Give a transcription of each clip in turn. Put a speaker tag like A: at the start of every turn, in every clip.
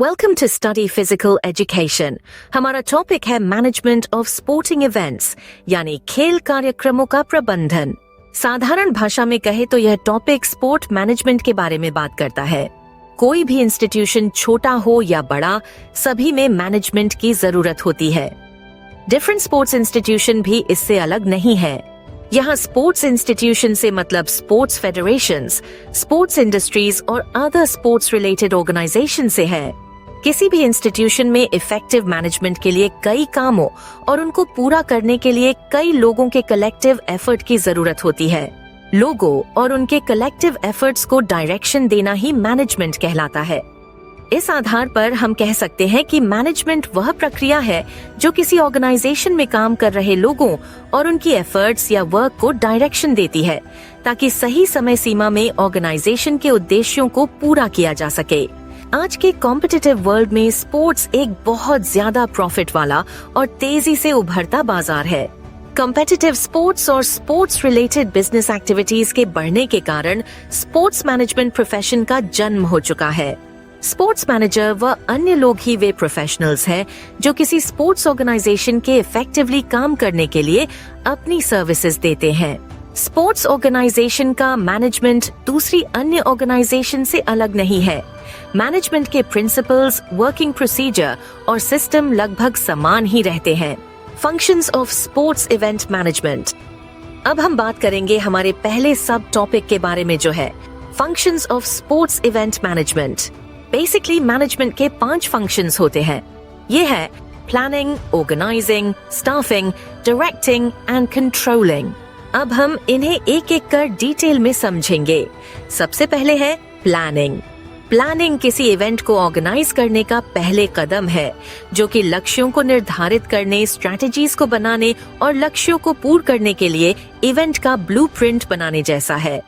A: Welcome to study physical education. हमारा topic है management of sporting events यानी खेल कार्यक्रमों का प्रबंधन। साधारण भाषा में कहे तो यह टॉपिक स्पोर्ट मैनेजमेंट के बारे में बात करता है। कोई भी इंस्टीट्यूशन छोटा हो या बड़ा, सभी में मैनेजमेंट की जरूरत होती है। डिफरेंट स्पोर्ट्स इंस्टीट्यूशन भी इससे अलग नहीं है। यहाँ स्पोर्ट्स इंस्टीट्यूशन से मतलब स्पोर्ट्स फेडरेशंस, स्पोर्ट्स इंडस्ट्रीज और अदर स्पोर्ट्स रिलेटेड ऑर्गेनाइजेशन से है। किसी भी इंस्टीट्यूशन में इफेक्टिव मैनेजमेंट के लिए कई कामों और उनको पूरा करने के लिए कई लोगों के कलेक्टिव एफर्ट की जरूरत होती है। लोगों और उनके कलेक्टिव एफर्ट्स को डायरेक्शन देना ही मैनेजमेंट कहलाता है। इस आधार पर हम कह सकते हैं कि मैनेजमेंट वह प्रक्रिया है जो किसी ऑर्गेनाइजेशन में काम कर रहे लोगों और उनकी एफर्ट्स या वर्क को डायरेक्शन देती है ताकि सही समय सीमा में ऑर्गेनाइजेशन के उद्देश्यों को पूरा किया जा सके। आज के कॉम्पिटिटिव वर्ल्ड में स्पोर्ट्स एक बहुत ज्यादा प्रॉफिट वाला और तेजी से उभरता बाजार है। कॉम्पिटिटिव स्पोर्ट्स और स्पोर्ट्स रिलेटेड बिजनेस एक्टिविटीज के बढ़ने के कारण स्पोर्ट्स मैनेजमेंट प्रोफेशन का जन्म हो चुका है। स्पोर्ट्स मैनेजर व अन्य लोग ही वे प्रोफेशनल्स हैं जो किसी स्पोर्ट्स ऑर्गेनाइजेशन के इफेक्टिवली काम करने के लिए अपनी सर्विसेज देते हैं। स्पोर्ट्स ऑर्गेनाइजेशन का मैनेजमेंट दूसरी अन्य ऑर्गेनाइजेशन से अलग नहीं है। मैनेजमेंट के प्रिंसिपल्स, वर्किंग प्रोसीजर और सिस्टम लगभग समान ही रहते हैं। Functions of sports event management. अब हम बात करेंगे हमारे पहले सब टॉपिक के बारे में जो है functions of sports event management. Basically management के 5 फंक्शंस होते हैं। ये है planning, organising, staffing, directing and controlling. अब हम इन्हें एक एक कर डिटेल में समझेंगे। सबसे पहले है प्लानिंग। प्लानिंग किसी इवेंट को ऑर्गेनाइज करने का पहले कदम है जो कि लक्ष्यों को निर्धारित करने, स्ट्रेटजीज को बनाने और लक्ष्यों को पूर्ण करने के लिए इवेंट का ब्लूप्रिंट बनाने जैसा है।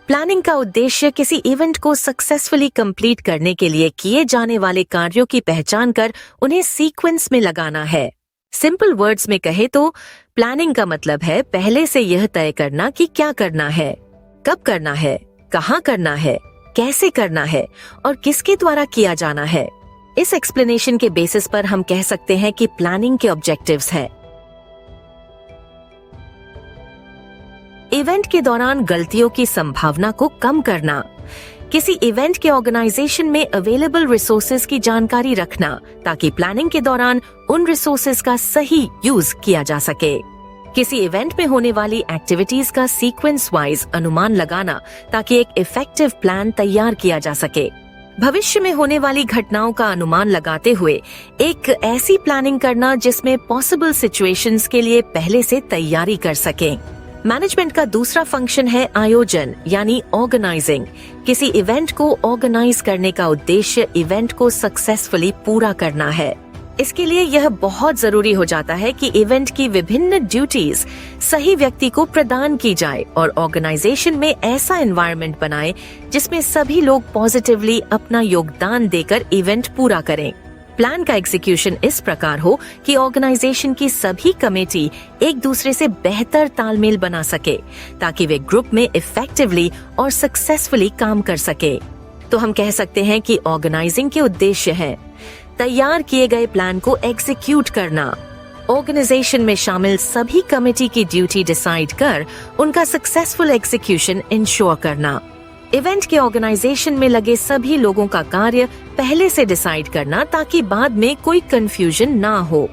A: प्लानिंग का उद्देश्य किसी इवेंट को सक्सेसफुली कंप्लीट करने के लिए किए जाने वाले कार्यों की पहचान कर उन्हें सीक्वेंस में लगाना है। सिंपल वर्ड्स में कहे तो प्लानिंग का मतलब है पहले से यह तय करना कि क्या करना है, कब करना है, कहाँ करना है, कैसे करना है और किसके द्वारा किया जाना है। इस एक्सप्लेनेशन के बेसिस पर हम कह सकते हैं कि प्लानिंग के ऑब्जेक्टिव्स हैं इवेंट के दौरान गलतियों की संभावना को कम करना, किसी इवेंट के ऑर्गेनाइजेशन में अवेलेबल रिसोर्सेज की जानकारी रखना ताकि प्लानिंग के दौरान उन रिसोर्सेज का सही यूज किया जा सके, किसी इवेंट में होने वाली एक्टिविटीज का सीक्वेंस वाइज अनुमान लगाना ताकि एक इफेक्टिव प्लान तैयार किया जा सके, भविष्य में होने वाली घटनाओं का अनुमान लगाते हुए एक ऐसी प्लानिंग करना जिसमें पॉसिबल सिचुएशंस के लिए पहले से तैयारी कर सकें। मैनेजमेंट का दूसरा फंक्शन है आयोजन यानी ऑर्गेनाइजिंग। किसी इवेंट को ऑर्गेनाइज करने का उद्देश्य इवेंट को सक्सेसफुली पूरा करना है। इसके लिए यह बहुत जरूरी हो जाता है कि इवेंट की विभिन्न ड्यूटीज सही व्यक्ति को प्रदान की जाए और ऑर्गेनाइजेशन में ऐसा एनवायरनमेंट बनाए जिसमें सभी लोग पॉजिटिवली अपना योगदान देकर इवेंट पूरा करें। प्लान का एग्जीक्यूशन इस प्रकार हो कि ऑर्गेनाइजेशन की सभी कमेटी एक दूसरे से बेहतर तालमेल बना सके ताकि वे ग्रुप में इफेक्टिवली और सक्सेसफुली काम कर सके। तो हम कह सकते हैं कि ऑर्गेनाइजिंग के उद्देश्य है तैयार किए गए प्लान को एग्जीक्यूट करना, ऑर्गेनाइजेशन में शामिल सभी कमेटी की ड्यूटी डिसाइड कर उनका सक्सेसफुल एग्जीक्यूशन इंश्योर करना, इवेंट के ऑर्गेनाइजेशन में लगे सभी लोगों का कार्य पहले से डिसाइड करना ताकि बाद में कोई कंफ्यूजन ना हो,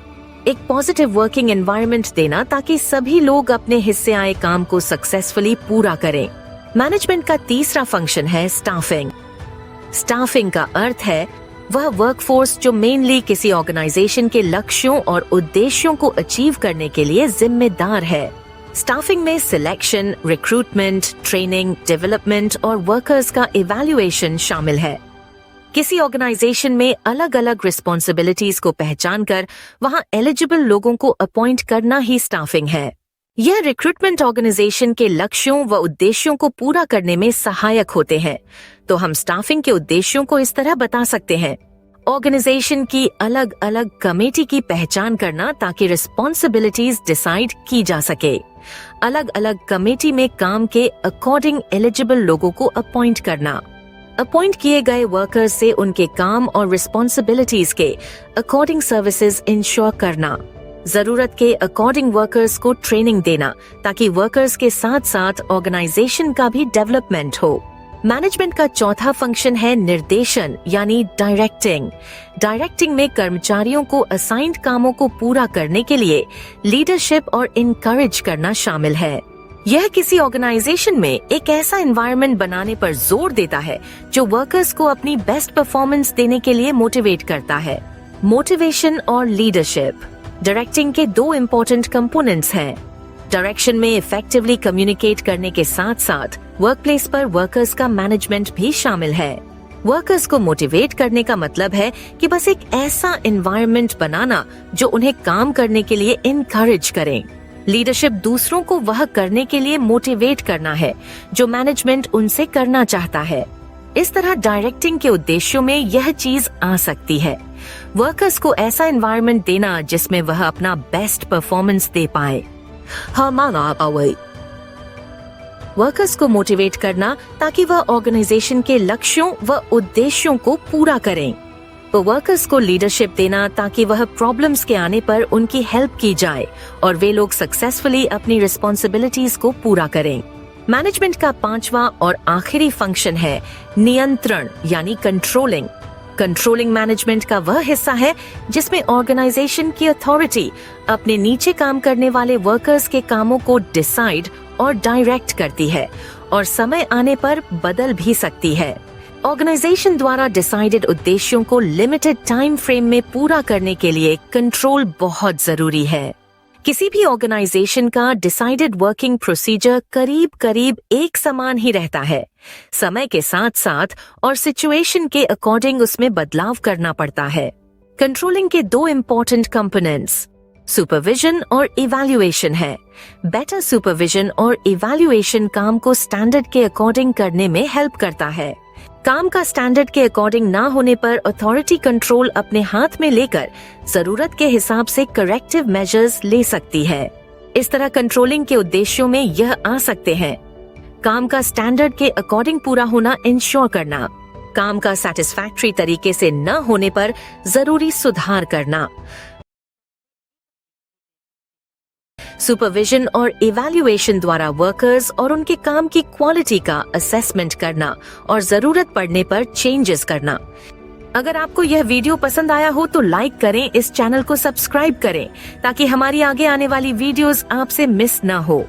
A: एक पॉजिटिव वर्किंग एनवायरनमेंट देना ताकि सभी लोग अपने हिस्से आए काम को सक्सेसफुली पूरा करें। मैनेजमेंट का तीसरा फंक्शन है स्टाफिंग। स्टाफिंग का अर्थ है वह वर्कफोर्स जो मेनली किसी ऑर्गेनाइजेशन के लक्ष्यों और उद्देश्यों को अचीव करने के लिए जिम्मेदार है। स्टाफिंग में सिलेक्शन, रिक्रूटमेंट, ट्रेनिंग, डेवलपमेंट और वर्कर्स का इवैल्यूएशन शामिल है। किसी ऑर्गेनाइजेशन में अलग अलग रिस्पॉन्सिबिलिटीज को पहचान कर वहां एलिजिबल लोगों को अपॉइंट करना ही स्टाफिंग है। यह रिक्रूटमेंट ऑर्गेनाइजेशन के लक्ष्यों व उद्देश्यों को पूरा करने में सहायक होते हैं। तो हम स्टाफिंग के उद्देश्यों को इस तरह बता सकते हैं: ऑर्गेनाइजेशन की अलग अलग कमेटी की पहचान करना ताकि रिस्पॉन्सिबिलिटीज डिसाइड की जा सके, अलग अलग कमेटी में काम के अकॉर्डिंग एलिजिबल लोगों को अपॉइंट करना, अपॉइंट किए गए वर्कर्स से उनके काम और रिस्पॉन्सिबिलिटीज के अकॉर्डिंग सर्विसेज इंश्योर करना, जरूरत के अकॉर्डिंग वर्कर्स को ट्रेनिंग देना ताकि वर्कर्स के साथ साथ ऑर्गेनाइजेशन का भी डेवलपमेंट हो। मैनेजमेंट का चौथा फंक्शन है निर्देशन यानी डायरेक्टिंग। डायरेक्टिंग में कर्मचारियों को असाइंड कामों को पूरा करने के लिए लीडरशिप और इनकरेज करना शामिल है। यह किसी ऑर्गेनाइजेशन में एक ऐसा एनवायरनमेंट बनाने पर जोर देता है जो वर्कर्स को अपनी बेस्ट परफॉर्मेंस देने के लिए मोटिवेट करता है। मोटिवेशन और लीडरशिप डायरेक्टिंग के दो इम्पोर्टेंट कंपोनेंट्स हैं। डायरेक्शन में इफेक्टिवली कम्युनिकेट करने के साथ साथ वर्कप्लेस पर वर्कर्स का मैनेजमेंट भी शामिल है। वर्कर्स को मोटिवेट करने का मतलब है कि बस एक ऐसा एनवायरनमेंट बनाना जो उन्हें काम करने के लिए इनकरेज करें। लीडरशिप दूसरों को वह करने के लिए मोटिवेट करना है जो मैनेजमेंट उनसे करना चाहता है। इस तरह डायरेक्टिंग के उद्देश्यों में यह चीज आ सकती है। वर्कर्स को ऐसा एनवायरनमेंट देना जिसमें वह अपना बेस्ट परफॉर्मेंस दे पाए। वर्कर्स को मोटिवेट करना ताकि वह ऑर्गेनाइजेशन के लक्ष्यों व उद्देश्यों को पूरा करें। तो वर्कर्स को लीडरशिप देना ताकि वह प्रॉब्लम्स के आने पर उनकी हेल्प की जाए और वे लोग सक्सेसफुली अपनी रिस्पॉन्सिबिलिटीज को पूरा करें। मैनेजमेंट का पांचवा और आखिरी फंक्शन है नियंत्रण यानी कंट्रोलिंग। कंट्रोलिंग मैनेजमेंट का वह हिस्सा है जिसमें ऑर्गेनाइजेशन की अथॉरिटी अपने नीचे काम करने वाले वर्कर्स के कामों को डिसाइड और डायरेक्ट करती है और समय आने पर बदल भी सकती है। ऑर्गेनाइजेशन द्वारा डिसाइडेड उद्देश्यों को लिमिटेड टाइम फ्रेम में पूरा करने के लिए कंट्रोल बहुत जरूरी है। किसी भी ऑर्गेनाइजेशन का डिसाइडेड वर्किंग प्रोसीजर करीब करीब एक समान ही रहता है। समय के साथ साथ और सिचुएशन के अकॉर्डिंग उसमें बदलाव करना पड़ता है। कंट्रोलिंग के दो इम्पोर्टेंट कंपोनेंट्स सुपरविजन और इवैल्यूएशन है। बेटर सुपरविजन और इवैल्यूएशन काम को स्टैंडर्ड के अकॉर्डिंग करने में हेल्प करता है। काम का स्टैंडर्ड के अकॉर्डिंग ना होने पर अथॉरिटी कंट्रोल अपने हाथ में लेकर जरूरत के हिसाब से करेक्टिव मेजर्स ले सकती है। इस तरह कंट्रोलिंग के उद्देश्यों में यह आ सकते हैं: काम का स्टैंडर्ड के अकॉर्डिंग पूरा होना इंश्योर करना, काम का सैटिस्फैक्टरी तरीके से न होने पर जरूरी सुधार करना, सुपरविजन और इवैल्यूएशन द्वारा वर्कर्स और उनके काम की क्वालिटी का असेसमेंट करना और जरूरत पड़ने पर चेंजेस करना। अगर आपको यह वीडियो पसंद आया हो तो लाइक करें, इस चैनल को सब्सक्राइब करें ताकि हमारी आगे आने वाली वीडियोस आपसे मिस ना हो।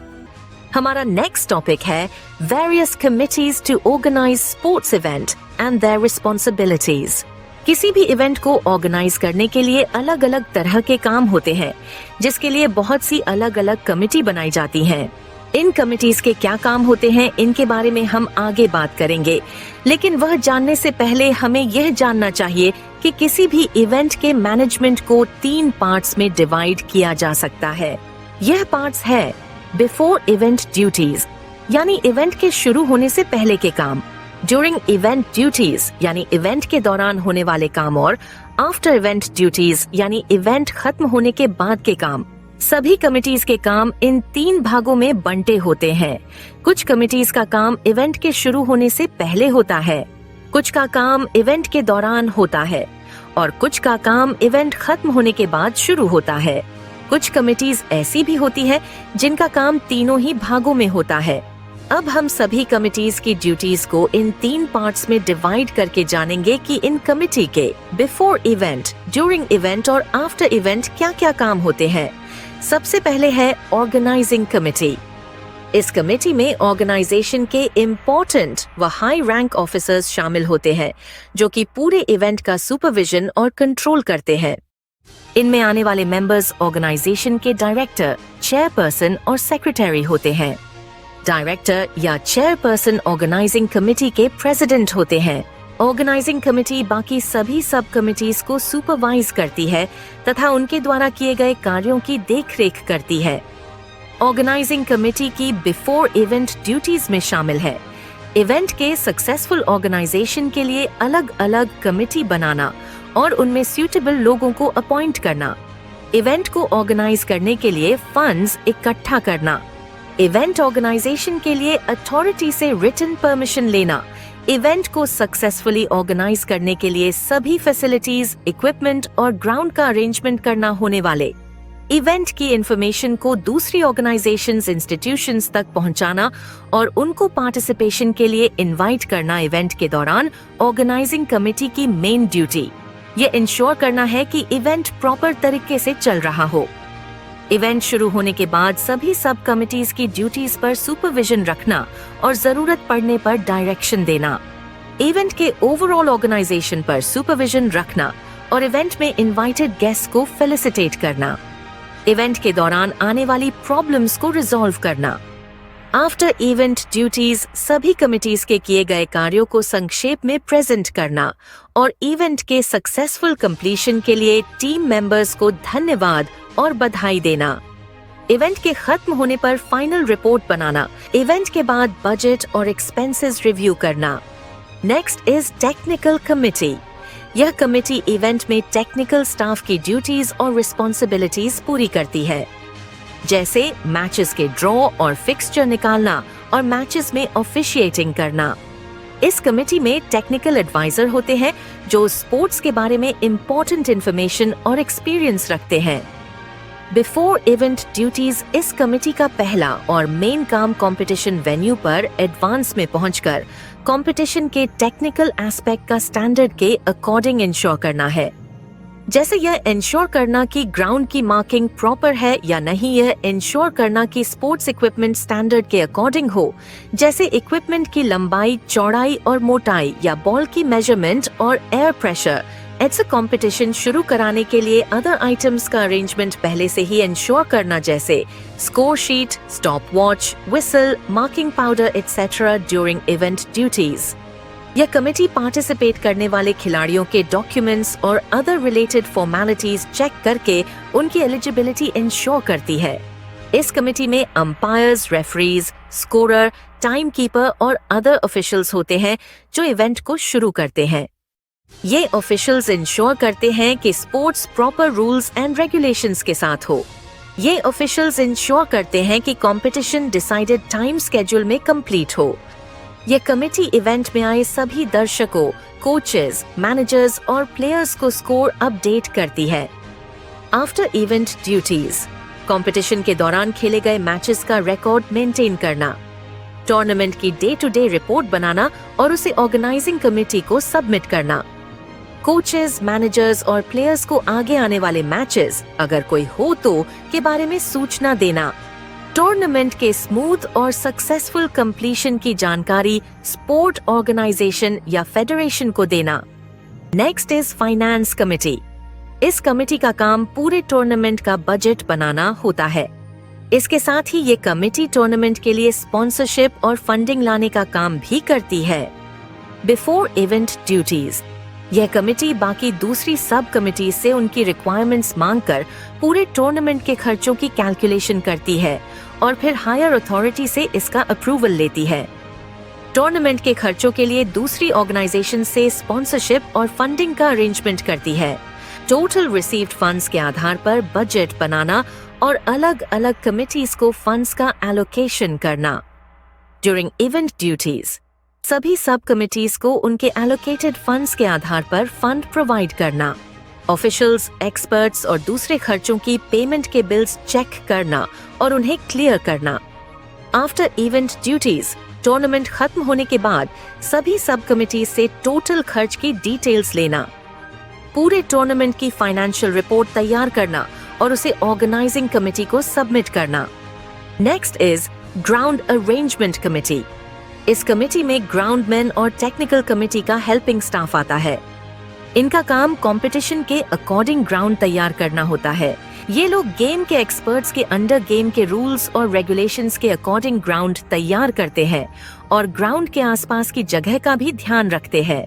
A: हमारा नेक्स्ट टॉपिक है various committees to organise sports event and their responsibilities. किसी भी इवेंट को ऑर्गेनाइज करने के लिए अलग अलग तरह के काम होते हैं जिसके लिए बहुत सी अलग अलग कमेटी बनाई जाती हैं। इन कमिटीज के क्या काम होते हैं इनके बारे में हम आगे बात करेंगे, लेकिन वह जानने से पहले हमें यह जानना चाहिए कि किसी भी इवेंट के मैनेजमेंट को 3 पार्ट्स में डिवाइड किया जा सकता है। यह पार्ट्स है बिफोर इवेंट ड्यूटीज यानी इवेंट के शुरू होने से पहले के काम, ड्यूरिंग इवेंट ड्यूटीज यानी इवेंट के दौरान होने वाले काम, और आफ्टर इवेंट ड्यूटीज यानी इवेंट खत्म होने के बाद के काम। सभी कमिटीज के काम इन 3 भागों में बंटे होते हैं। कुछ कमिटीज का काम इवेंट के शुरू होने से पहले होता है, कुछ का काम इवेंट के दौरान होता है और कुछ का काम इवेंट खत्म होने के बाद शुरू होता है। कुछ कमिटीज ऐसी भी होती है जिनका काम तीनों ही भागों में होता है। अब हम सभी कमिटीज की ड्यूटीज को इन 3 पार्ट्स में डिवाइड करके जानेंगे कि इन कमिटी के बिफोर इवेंट, ड्यूरिंग इवेंट और आफ्टर इवेंट क्या क्या काम होते हैं। सबसे पहले है ऑर्गेनाइजिंग कमिटी। इस कमेटी में ऑर्गेनाइजेशन के इम्पोर्टेंट व हाई रैंक ऑफिसर्स शामिल होते हैं जो कि पूरे इवेंट का सुपरविजन और कंट्रोल करते हैं। इनमें आने वाले मेंबर्स ऑर्गेनाइजेशन के डायरेक्टर, चेयरपर्सन और सेक्रेटरी होते हैं। डायरेक्टर या चेयरपर्सन ऑर्गेनाइजिंग कमेटी के प्रेसिडेंट होते हैं। ऑर्गेनाइजिंग कमेटी बाकी सभी सब कमिटीज को सुपरवाइज करती है तथा उनके द्वारा किए गए कार्यों की देखरेख करती है। ऑर्गेनाइजिंग कमेटी की बिफोर इवेंट ड्यूटीज में शामिल है इवेंट के सक्सेसफुल ऑर्गेनाइजेशन के लिए अलग अलग कमेटी बनाना और उनमें सूटेबल लोगों को अपॉइंट करना, इवेंट को ऑर्गेनाइज करने के लिए फंड्स इकट्ठा करना, इवेंट ऑर्गेनाइजेशन के लिए अथॉरिटी से रिटन परमिशन लेना, इवेंट को सक्सेसफुली ऑर्गेनाइज करने के लिए सभी फैसिलिटीज, इक्विपमेंट और ग्राउंड का अरेंजमेंट करना होने वाले। इवेंट की इंफॉर्मेशन को दूसरी ऑर्गेनाइजेशंस, इंस्टीट्यूशंस तक पहुंचाना और उनको पार्टिसिपेशन के लिए इनवाइट करना इवेंट के दौरान ऑर्गेनाइजिंग कमेटी की मेन ड्यूटी। ये इंश्योर करना है कि इवेंट प्रॉपर तरीके से चल रहा हो। इवेंट शुरू होने के बाद सभी सब कमिटीज की ड्यूटीज पर सुपरविजन रखना और जरूरत पड़ने पर डायरेक्शन देना। इवेंट के ओवरऑल ऑर्गेनाइजेशन पर सुपरविजन रखना और इवेंट में इनवाइटेड गेस्ट को फेलिसिटेट करना। इवेंट के दौरान आने वाली प्रॉब्लम्स को रिजॉल्व करना। आफ्टर इवेंट ड्यूटीज सभी कमिटीज के किए गए कार्यों को संक्षेप में प्रेजेंट करना और इवेंट के सक्सेसफुल कंप्लीशन के लिए टीम मेंबर्स को धन्यवाद और बधाई देना। इवेंट के खत्म होने पर फाइनल रिपोर्ट बनाना। इवेंट के बाद बजट और एक्सपेंसेस रिव्यू करना। Next is technical committee. यह कमेटी इवेंट में टेक्निकल स्टाफ की ड्यूटीज और रिस्पॉन्सिबिलिटीज पूरी करती है, जैसे मैचेस के ड्रॉ और फिक्सचर निकालना और मैचेस में ऑफिशिएटिंग करना। इस कमेटी में टेक्निकल एडवाइजर होते हैं जो स्पोर्ट्स के बारे में इम्पोर्टेंट इंफॉर्मेशन और एक्सपीरियंस रखते हैं। बिफोर इवेंट ड्यूटीज इस कमेटी का पहला और मेन काम कंपटीशन वेन्यू पर एडवांस में पहुंचकर कंपटीशन के टेक्निकल एस्पेक्ट का स्टैंडर्ड के अकॉर्डिंग इंश्योर करना है। जैसे यह इंश्योर करना कि ग्राउंड की मार्किंग प्रॉपर है या नहीं, यह इंश्योर करना कि स्पोर्ट्स इक्विपमेंट स्टैंडर्ड के अकॉर्डिंग हो, जैसे इक्विपमेंट की लंबाई, चौड़ाई और मोटाई या बॉल की मेजरमेंट और एयर प्रेशर। ऐसे कंपटीशन शुरू कराने के लिए अदर आइटम्स का अरेंजमेंट पहले से ही इंश्योर करना, जैसे score sheet, stop watch, whistle, marking powder etcetera during event duties. यह कमेटी पार्टिसिपेट करने वाले खिलाड़ियों के डॉक्यूमेंट्स और अदर रिलेटेड फॉर्मेलिटीज चेक करके उनकी एलिजिबिलिटी इंश्योर करती है। इस कमेटी में umpires, referees, scorer, time keeper और अदर ऑफिशियल्स होते हैं जो इवेंट को शुरू करते हैं। ये ऑफिशियल्स इंश्योर करते हैं कि sports proper rules and regulations के साथ हो। ये ऑफिशियल्स इंश्योर करते हैं कि कंपटीशन डिसाइडेड टाइम स्केड्यूल में कंप्लीट हो। ये कमेटी इवेंट में आए सभी दर्शकों, कोचेस, मैनेजर्स और प्लेयर्स को स्कोर अपडेट करती है। आफ्टर इवेंट ड्यूटीज कंपटीशन के दौरान खेले गए मैचेस का रिकॉर्ड मेंटेन करना, टूर्नामेंट की डे टू डे रिपोर्ट बनाना और उसे ऑर्गेनाइजिंग कमेटी को सबमिट करना, कोचेस, मैनेजर्स और प्लेयर्स को आगे आने वाले मैचेस, अगर कोई हो तो, के बारे में सूचना देना, टूर्नामेंट के स्मूथ और सक्सेसफुल कंप्लीशन की जानकारी स्पोर्ट ऑर्गेनाइजेशन या फेडरेशन को देना। Next is finance committee. इस कमेटी का काम पूरे टूर्नामेंट का बजट बनाना होता है। इसके साथ ही ये कमेटी टूर्नामेंट के लिए स्पॉन्सरशिप और फंडिंग लाने का काम भी करती है। बिफोर इवेंट ड्यूटीज यह कमेटी बाकी दूसरी सब कमेटी से उनकी रिक्वायरमेंट्स मांगकर पूरे टूर्नामेंट के खर्चों की कैलकुलेशन करती है और फिर हायर अथॉरिटी से इसका अप्रूवल लेती है। टूर्नामेंट के खर्चों के लिए दूसरी ऑर्गेनाइजेशन से स्पॉन्सरशिप और फंडिंग का अरेंजमेंट करती है। टोटल रिसीव्ड फंड्स के आधार पर बजट बनाना और अलग अलग कमिटीज को फंड्स का एलोकेशन करना। ड्यूरिंग इवेंट ड्यूटीज सभी सब कमिटीज को उनके एलोकेटेड फंड्स के आधार पर फंड प्रोवाइड करना, ऑफिशियल्स, एक्सपर्ट्स और दूसरे खर्चों की पेमेंट के बिल्स चेक करना और उन्हें क्लियर करना। आफ्टर इवेंट ड्यूटीज टूर्नामेंट खत्म होने के बाद सभी सब कमिटीज से टोटल खर्च की डिटेल्स लेना, पूरे टूर्नामेंट की फाइनेंशियल रिपोर्ट तैयार करना और उसे ऑर्गेनाइजिंग कमेटी को सबमिट करना। Next is ground arrangement committee. इस कमेटी में ग्राउंडमैन और टेक्निकल कमेटी का हेल्पिंग स्टाफ आता है। इनका काम कंपटीशन के अकॉर्डिंग ग्राउंड तैयार करना होता है। ये लोग गेम के एक्सपर्ट्स के अंडर गेम के रूल्स और रेगुलेशंस के अकॉर्डिंग ग्राउंड तैयार करते हैं और ग्राउंड के आसपास की जगह का भी ध्यान रखते हैं।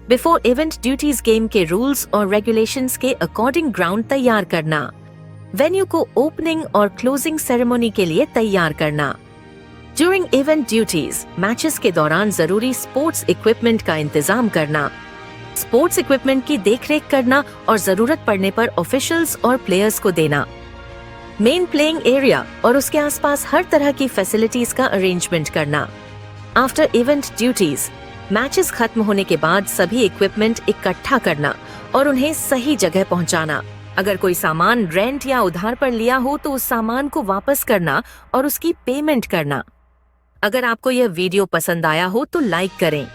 A: बिफोर इवेंट ड्यूटीज गेम के रूल्स और रेगुलेशंस के अकॉर्डिंग ग्राउंड तैयार करना, वेन्यू को ओपनिंग और क्लोजिंग सेरेमनी के लिए तैयार करना। ड्यूरिंग इवेंट ड्यूटीज मैचेस के दौरान जरूरी स्पोर्ट्स इक्विपमेंट का इंतजाम करना, स्पोर्ट्स इक्विपमेंट की देखरेख करना और जरूरत पड़ने पर ऑफिशियल्स और प्लेयर्स को देना। मेन प्लेइंग एरिया और उसके आसपास हर तरह की फैसिलिटीज का अरेंजमेंट करना। आफ्टर इवेंट ड्यूटीज मैचेस खत्म होने के बाद सभी इक्विपमेंट इकट्ठा करना और उन्हें सही जगह पहुंचाना। अगर कोई सामान रेंट या उधार पर लिया हो तो उस सामान को वापस करना और उसकी पेमेंट करना। अगर आपको यह वीडियो पसंद आया हो तो लाइक करें,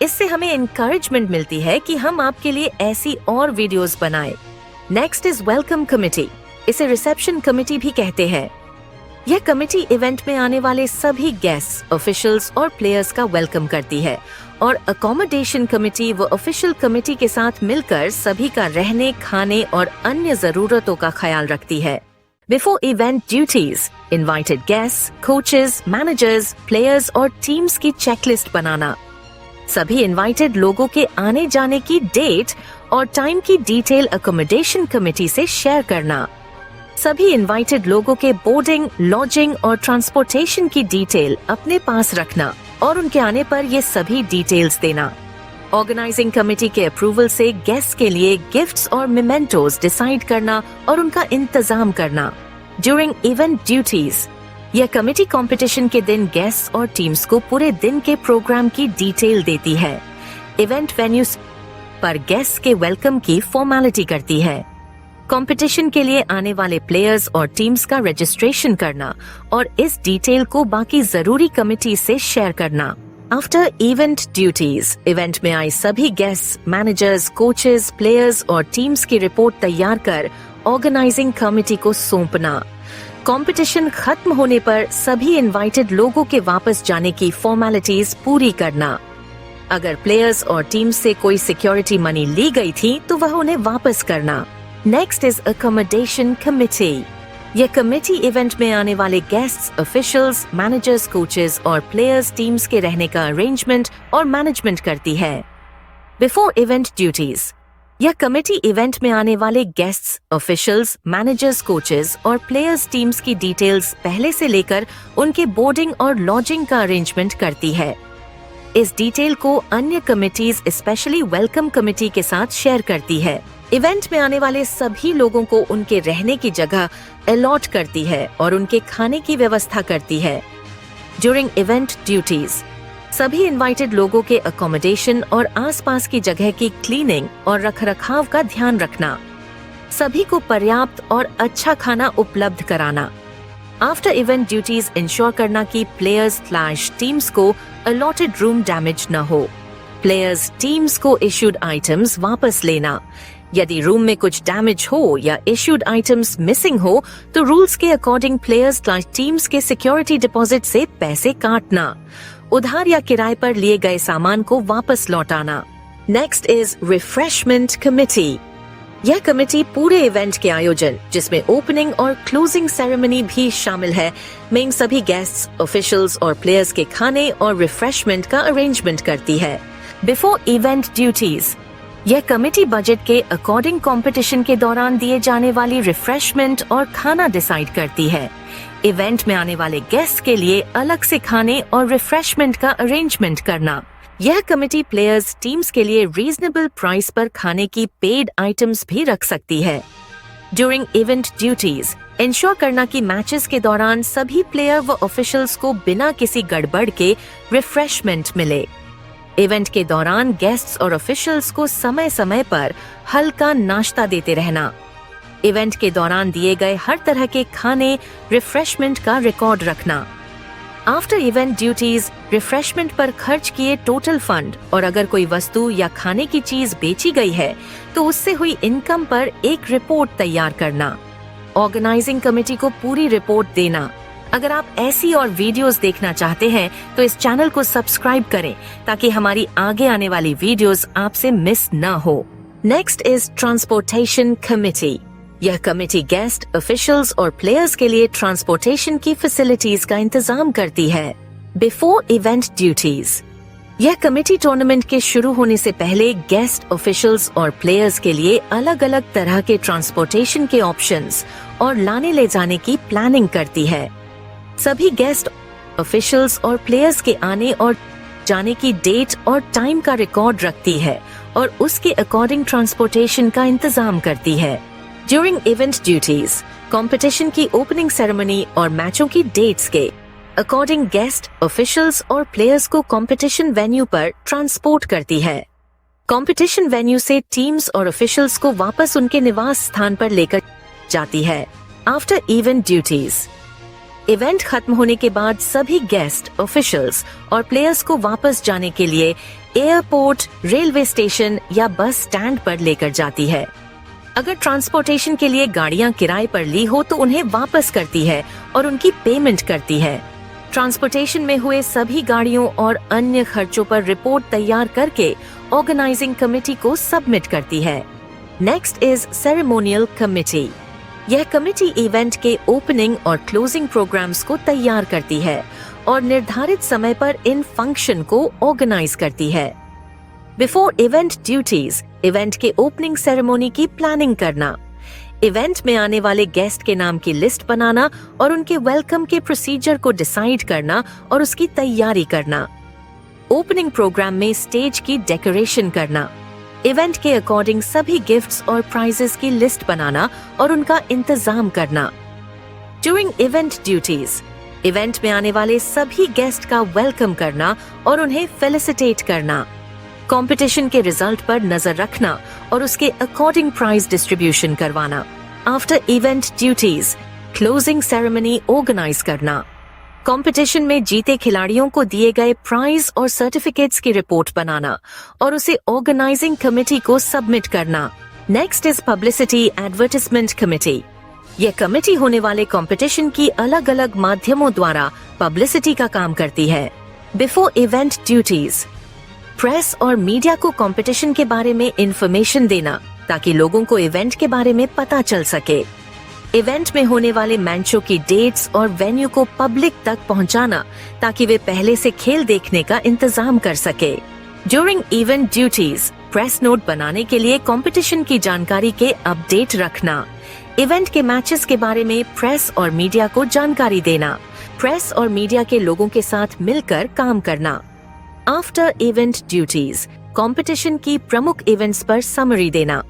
A: इससे हमें इंकरेजमेंट मिलती है कि हम आपके लिए ऐसी और वीडियोस बनाएं। Next is welcome committee. इसे रिसेप्शन कमिटी भी कहते हैं। यह कमिटी इवेंट में आने वाले सभी गेस्ट्स, ऑफिशियल्स और प्लेयर्स का वेलकम करती है और अकोमोडेशन कमिटी व ऑफिशियल कमिटी के साथ मिलकर सभी का रहने, खाने और अन्य जरूरतों का ख्याल रखती है। Before event duties, invited guests, coaches, managers, players और टीम्स की चेकलिस्ट बनाना। सभी इनवाइटेड लोगों के आने जाने की डेट और टाइम की डिटेल अकोमोडेशन कमिटी से शेयर करना। सभी इनवाइटेड लोगों के बोर्डिंग, लॉजिंग और ट्रांसपोर्टेशन की डिटेल अपने पास रखना और उनके आने पर ये सभी डिटेल्स देना। ऑर्गेनाइजिंग कमेटी के अप्रूवल से गेस्ट के लिए गिफ्ट्स और मेमेंटोज डिसाइड करना और उनका इंतजाम करना। ड्यूरिंग इवेंट ड्यूटीज, यह कमेटी कंपटीशन के दिन गेस्ट्स और टीम्स को पूरे दिन के प्रोग्राम की डिटेल देती है। इवेंट वेन्यूज पर गेस्ट के वेलकम की फॉर्मेलिटी करती है। कंपटीशन के लिए आने वाले प्लेयर्स और टीम्स का रजिस्ट्रेशन करना और इस डिटेल को बाकी जरूरी कमिटी से शेयर करना। आफ्टर इवेंट ड्यूटीज, इवेंट में आए सभी गेस्ट्स, मैनेजर्स, कोचेस, प्लेयर्स और टीम्स की रिपोर्ट तैयार कर ऑर्गेनाइजिंग कमिटी को सौंपना। कंपटीशन खत्म होने पर सभी इनवाइटेड लोगों के वापस जाने की फॉर्मेलिटीज पूरी करना। अगर प्लेयर्स और टीम्स से कोई सिक्योरिटी मनी ली गई थी तो वह उन्हें वापस करना। Next is accommodation committee. यह कमेटी इवेंट में आने वाले गेस्ट्स, ऑफिशियल्स, मैनेजर्स, कोचेस और प्लेयर्स टीम्स के रहने का अरेंजमेंट और मैनेजमेंट करती है। बिफोर इवेंट ड्यूटीज, यह कमेटी इवेंट में आने वाले गेस्ट्स, ऑफिशियल्स, मैनेजर्स, कोचेस और प्लेयर्स टीम्स की डिटेल्स पहले से लेकर उनके बोर्डिंग और लॉजिंग का अरेंजमेंट करती है। इस डिटेल को अन्य कमिटीज, स्पेशली वेलकम कमेटी के साथ शेयर करती है। इवेंट में आने वाले सभी लोगों को उनके रहने की जगह अलॉट करती है और उनके खाने की व्यवस्था करती है। ड्यूरिंग इवेंट ड्यूटीज, सभी इनवाइटेड लोगों के अकोमोडेशन और आसपास की जगह की क्लीनिंग और रखरखाव का ध्यान रखना। सभी को पर्याप्त और अच्छा खाना उपलब्ध कराना। आफ्टर इवेंट ड्यूटीज इंश्योर करना कि प्लेयर्स/टीम्स को अलॉटेड रूम डैमेज न हो। प्लेयर्स टीम्स को इश्यूड आइटम्स वापस लेना। यदि रूम में कुछ डैमेज हो या इश्यूड आइटम्स मिसिंग हो तो रूल्स के अकॉर्डिंग प्लेयर्स/टीम्स के सिक्योरिटी डिपॉजिट से पैसे काटना। उधार या किराए पर लिए गए सामान को वापस लौटाना। Next is refreshment committee. यह कमेटी पूरे इवेंट के आयोजन, जिसमें ओपनिंग और क्लोजिंग सेरेमनी भी शामिल है, में इन सभी गेस्ट्स, ऑफिशियल्स और प्लेयर्स के खाने और रिफ्रेशमेंट का अरेंजमेंट करती है। बिफोर इवेंट ड्यूटीज, यह कमेटी बजट के अकॉर्डिंग कंपटीशन के दौरान दिए जाने वाली रिफ्रेशमेंट और खाना डिसाइड करती है। इवेंट में आने वाले गेस्ट के लिए अलग से खाने और रिफ्रेशमेंट का अरेंजमेंट करना। यह कमेटी प्लेयर्स टीम्स के लिए रीजनेबल प्राइस पर खाने की पेड आइटम्स भी रख सकती है। ड्यूरिंग इवेंट ड्यूटीज, इंश्योर करना कि मैचेस के दौरान सभी प्लेयर व ऑफिशियल्स को बिना किसी गड़बड़ के रिफ्रेशमेंट मिले। इवेंट के दौरान गेस्ट्स और ऑफिशियल्स को समय समय पर हल्का नाश्ता देते रहना। इवेंट के दौरान दिए गए हर तरह के खाने, रिफ्रेशमेंट का रिकॉर्ड रखना। आफ्टर इवेंट ड्यूटीज, रिफ्रेशमेंट पर खर्च किए टोटल फंड और अगर कोई वस्तु या खाने की चीज बेची गई है तो उससे हुई इनकम पर एक रिपोर्ट तैयार करना। ऑर्गेनाइजिंग कमेटी को पूरी रिपोर्ट देना। अगर आप ऐसी और वीडियोस देखना चाहते हैं तो इस चैनल को सब्सक्राइब करें ताकि हमारी आगे आने वाली वीडियोस आपसे मिस न हो। Next is transportation committee. यह कमेटी गेस्ट, ऑफिशियल्स और प्लेयर्स के लिए ट्रांसपोर्टेशन की फैसिलिटीज का इंतजाम करती है। बिफोर इवेंट ड्यूटीज, यह कमेटी टूर्नामेंट के शुरू होने से पहले गेस्ट, ऑफिशियल्स और प्लेयर्स के लिए अलग अलग तरह के ट्रांसपोर्टेशन के ऑप्शंस और लाने ले जाने की प्लानिंग करती है। सभी गेस्ट, ऑफिशियल्स और प्लेयर्स के आने और जाने की डेट और टाइम का रिकॉर्ड रखती है और उसके अकॉर्डिंग ट्रांसपोर्टेशन का इंतजाम करती है। ड्यूरिंग इवेंट ड्यूटीज, कंपटीशन की ओपनिंग सेरेमनी और मैचों की डेट्स के अकॉर्डिंग गेस्ट, ऑफिशियल्स और प्लेयर्स को कंपटीशन वेन्यू पर ट्रांसपोर्ट करती है। कंपटीशन वेन्यू से टीम्स और ऑफिशियल्स को वापस उनके निवास स्थान पर लेकर जाती है। आफ्टर इवेंट ड्यूटीज, इवेंट खत्म होने के बाद सभी गेस्ट, ऑफिशियल्स और प्लेयर्स को वापस जाने के लिए एयरपोर्ट, रेलवे स्टेशन या बस स्टैंड पर लेकर जाती है। अगर ट्रांसपोर्टेशन के लिए गाड़ियां किराए पर ली हो तो उन्हें वापस करती है और उनकी पेमेंट करती है। ट्रांसपोर्टेशन में हुए सभी गाड़ियों और अन्य खर्चों पर रिपोर्ट तैयार करके ऑर्गेनाइजिंग कमेटी को सबमिट करती है। Next is ceremonial committee. यह कमेटी इवेंट के ओपनिंग और क्लोजिंग प्रोग्राम्स को तैयार करती है और निर्धारित समय पर इन फंक्शन को ऑर्गेनाइज करती है। बिफोर इवेंट ड्यूटीज, इवेंट के ओपनिंग सेरेमोनी की प्लानिंग करना, इवेंट में आने वाले गेस्ट के नाम की लिस्ट बनाना और उनके वेलकम के प्रोसीजर को डिसाइड करना और उसकी तैयारी करना, ओपनिंग प्रोग्राम में स्टेज की डेकोरेशन करना, इवेंट के अकॉर्डिंग सभी गिफ्ट्स और प्राइजेस की लिस्ट बनाना और उनका इंतजाम करना। ड्यूरिंग इवेंट ड्यूटीज, इवेंट में आने वाले सभी गेस्ट का वेलकम करना और उन्हें फेलिसिटेट करना, कंपटीशन के रिजल्ट पर नजर रखना और उसके अकॉर्डिंग प्राइज डिस्ट्रीब्यूशन करवाना। After event duties, closing ceremony organise करना, कंपटीशन में जीते खिलाड़ियों को दिए गए प्राइज और सर्टिफिकेट्स की रिपोर्ट बनाना और उसे ऑर्गेनाइजिंग कमेटी को सबमिट करना। Next is publicity advertisement committee. यह कमेटी होने वाले कंपटीशन की अलग अलग माध्यमों द्वारा पब्लिसिटी का काम करती है। बिफोर इवेंट ड्यूटीज, प्रेस और मीडिया को कंपटीशन के बारे में इंफॉर्मेशन देना ताकि लोगों को इवेंट के बारे में पता चल सके। इवेंट में होने वाले मैचों की डेट्स और वेन्यू को पब्लिक तक पहुंचाना ताकि वे पहले से खेल देखने का इंतजाम कर सके। During event duties, press note बनाने के लिए कंपटीशन की जानकारी के अपडेट रखना, इवेंट के मैचेस के बारे में प्रेस और मीडिया को जानकारी देना, प्रेस और मीडिया के लोगों के साथ मिलकर काम करना। आफ्टर इवेंट ड्यूटीज, कंपटीशन की प्रमुख इवेंट्स पर समरी देना,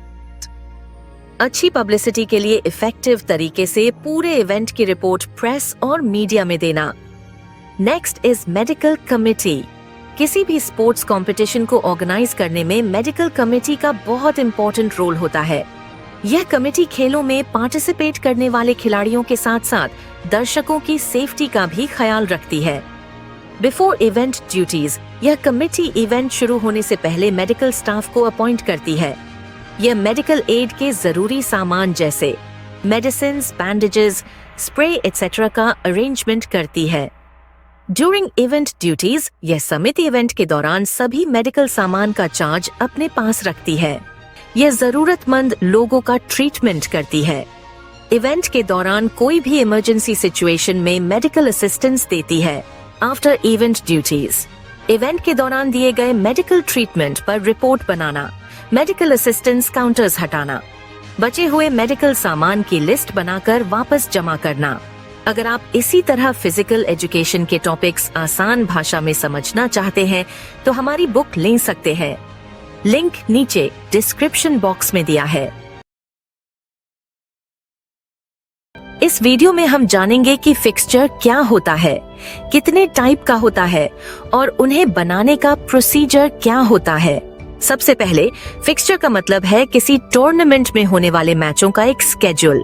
A: अच्छी पब्लिसिटी के लिए इफेक्टिव तरीके से पूरे इवेंट की रिपोर्ट प्रेस और मीडिया में देना। Next is medical committee. किसी भी स्पोर्ट्स कंपटीशन को ऑर्गेनाइज करने में मेडिकल कमेटी का बहुत इंपॉर्टेंट रोल होता है। यह कमेटी खेलों में पार्टिसिपेट करने वाले खिलाड़ियों के साथ साथ दर्शकों की सेफ्टी का भी ख्याल रखती है। बिफोर इवेंट ड्यूटीज, यह कमेटी इवेंट शुरू होने से पहले मेडिकल स्टाफ को अपॉइंट करती है। यह मेडिकल एड के जरूरी सामान जैसे मेडिसिन, बैंडेजेस, स्प्रे एक्सेट्रा का अरेंजमेंट करती है। ड्यूरिंग इवेंट ड्यूटीज, यह समिति इवेंट के दौरान सभी मेडिकल सामान का चार्ज अपने पास रखती है। यह जरूरतमंद लोगों का ट्रीटमेंट करती है। इवेंट के दौरान कोई भी इमरजेंसी सिचुएशन में मेडिकल असिस्टेंस देती है। आफ्टर इवेंट ड्यूटीज, इवेंट के दौरान दिए गए मेडिकल ट्रीटमेंट पर रिपोर्ट बनाना, मेडिकल असिस्टेंस काउंटर्स हटाना, बचे हुए मेडिकल सामान की लिस्ट बनाकर वापस जमा करना। अगर आप इसी तरह फिजिकल एजुकेशन के टॉपिक्स आसान भाषा में समझना चाहते हैं तो हमारी बुक ले सकते हैं। लिंक नीचे डिस्क्रिप्शन बॉक्स में दिया है। इस वीडियो में हम जानेंगे कि फिक्सचर क्या होता है, कितने टाइप का होता है और उन्हें बनाने का प्रोसीजर क्या होता है। सबसे पहले, फिक्सचर का मतलब है किसी टूर्नामेंट में होने वाले मैचों का एक स्केड्यूल।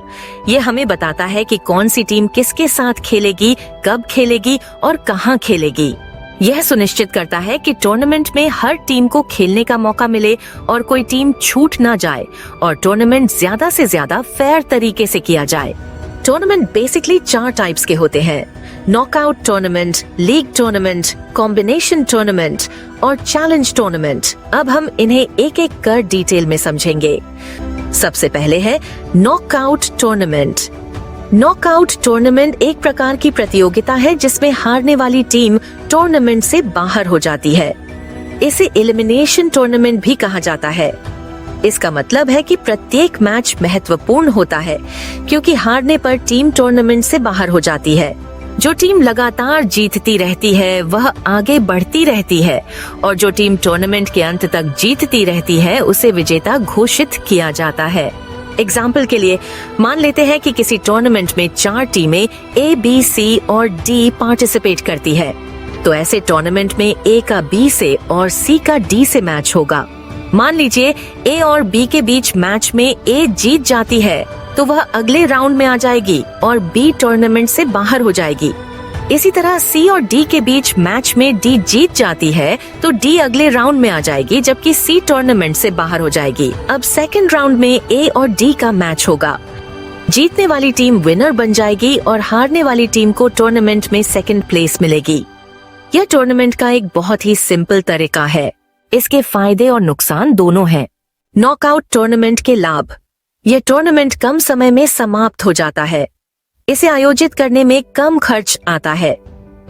A: ये हमें बताता है कि कौन सी टीम किसके साथ खेलेगी, कब खेलेगी और कहाँ खेलेगी। यह सुनिश्चित करता है कि टूर्नामेंट में हर टीम को खेलने का मौका मिले और कोई टीम छूट ना जाए और टूर्नामेंट ज्यादा से ज्यादा फेयर तरीके से किया जाए। टूर्नामेंट बेसिकली 4 टाइप्स के होते हैं: knockout tournament, league tournament, combination tournament और चैलेंज टूर्नामेंट। अब हम इन्हें एक एक कर डिटेल में समझेंगे। सबसे पहले है नॉकआउट टूर्नामेंट। नॉकआउट टूर्नामेंट एक प्रकार की प्रतियोगिता है जिसमें हारने वाली टीम टूर्नामेंट से बाहर हो जाती है। इसे एलिमिनेशन टूर्नामेंट भी कहा जाता है। इसका मतलब है कि प्रत्येक मैच महत्वपूर्ण होता है क्योंकि हारने पर टीम टूर्नामेंट से बाहर हो जाती है। जो टीम लगातार जीतती रहती है वह आगे बढ़ती रहती है और जो टीम टूर्नामेंट के अंत तक जीतती रहती है उसे विजेता घोषित किया जाता है। एग्जाम्पल के लिए मान लेते हैं कि किसी टूर्नामेंट में 4 टीमें A, B, C और D पार्टिसिपेट करती है, तो ऐसे टूर्नामेंट में A का B से और C का D से मैच होगा। मान लीजिए A और B के बीच मैच में A जीत जाती है तो वह अगले राउंड में आ जाएगी और B टूर्नामेंट से बाहर हो जाएगी। इसी तरह C और D के बीच मैच में D जीत जाती है तो D अगले राउंड में आ जाएगी, जबकि C टूर्नामेंट से बाहर हो जाएगी। अब सेकंड राउंड में A और D का मैच होगा। जीतने वाली टीम विनर बन जाएगी और हारने वाली टीम को टूर्नामेंट में सेकंड प्लेस मिलेगी। यह टूर्नामेंट का एक बहुत ही सिंपल तरीका है। इसके फायदे और नुकसान दोनों हैं। नॉकआउट टूर्नामेंट के लाभ। यह टूर्नामेंट कम समय में समाप्त हो जाता है। इसे आयोजित करने में कम खर्च आता है।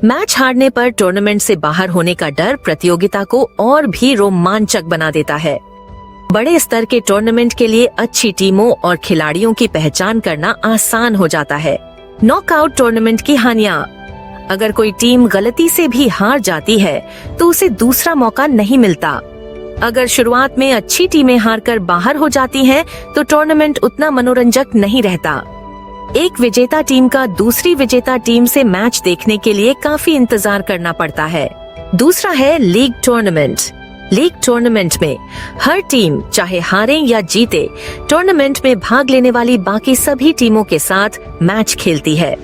A: मैच हारने पर टूर्नामेंट से बाहर होने का डर प्रतियोगिता को और भी रोमांचक बना देता है। बड़े स्तर के टूर्नामेंट के लिए अच्छी टीमों और खिलाड़ियों की पहचान करना आसान हो जाता है। नॉकआउट टूर्नामेंट की हानियां। अगर कोई टीम गलती से भी हार जाती है तो उसे दूसरा मौका नहीं मिलता। अगर शुरुआत में अच्छी टीमें हारकर बाहर हो जाती हैं, तो टूर्नामेंट उतना मनोरंजक नहीं रहता। एक विजेता टीम का दूसरी विजेता टीम से मैच देखने के लिए काफी इंतजार करना पड़ता है। दूसरा है लीग टूर्नामेंट। लीग टूर्नामेंट में हर टीम चाहे हारे या जीते, टूर्नामेंट में भाग लेने वाली बाकी सभी टीमों के साथ मैच खेलती है।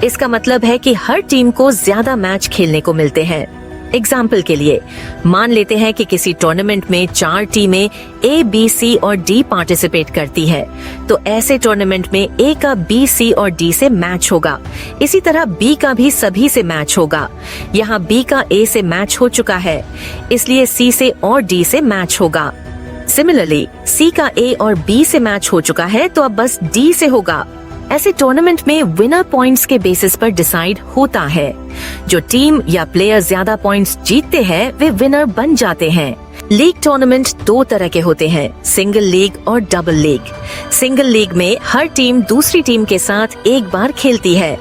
A: इसका मतलब है कि हर टीम को ज्यादा मैच खेलने को मिलते हैं। एग्जाम्पल के लिए मान लेते हैं कि किसी टूर्नामेंट में 4 टीमें A, B, C और D पार्टिसिपेट करती है, तो ऐसे टूर्नामेंट में A का B, C और D से मैच होगा। इसी तरह B का भी सभी से मैच होगा। यहाँ B का A से मैच हो चुका है, इसलिए C से और D से मैच होगा। सिमिलरली C का A और B से मैच हो चुका है, तो अब बस D से होगा। ऐसे टूर्नामेंट में विनर पॉइंट्स के बेसिस पर डिसाइड होता है। जो टीम या प्लेयर ज्यादा पॉइंट्स जीतते हैं वे विनर बन जाते हैं। लीग टूर्नामेंट 2 तरह के होते हैं, सिंगल लीग और डबल लीग। सिंगल लीग में हर टीम दूसरी टीम के साथ एक बार खेलती है।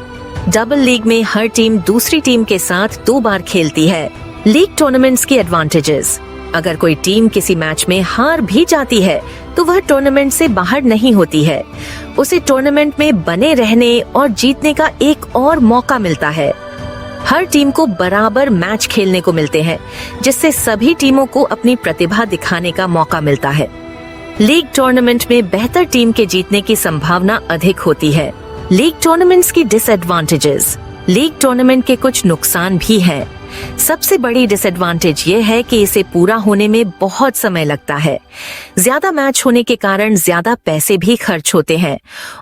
A: डबल लीग में हर टीम दूसरी टीम के साथ 2 बार खेलती है। लीग टूर्नामेंट्स की एडवांटेजेस। अगर कोई टीम किसी मैच में हार भी जाती है तो वह टूर्नामेंट से बाहर नहीं होती है। उसे टूर्नामेंट में बने रहने और जीतने का एक और मौका मिलता है। हर टीम को बराबर मैच खेलने को मिलते हैं, जिससे सभी टीमों को अपनी प्रतिभा दिखाने का मौका मिलता है। लीग टूर्नामेंट में बेहतर टीम के जीतने की संभावना अधिक होती है। लीग टूर्नामेंट्स की डिसएडवांटेजेस। लीग टूर्नामेंट के कुछ नुकसान भी हैं। सबसे बड़ी डिसएडवांटेज ये है कि इसे पूरा होने में बहुत समय लगता है। ज्यादा मैच होने के कारण ज्यादा पैसे भी खर्च होते हैं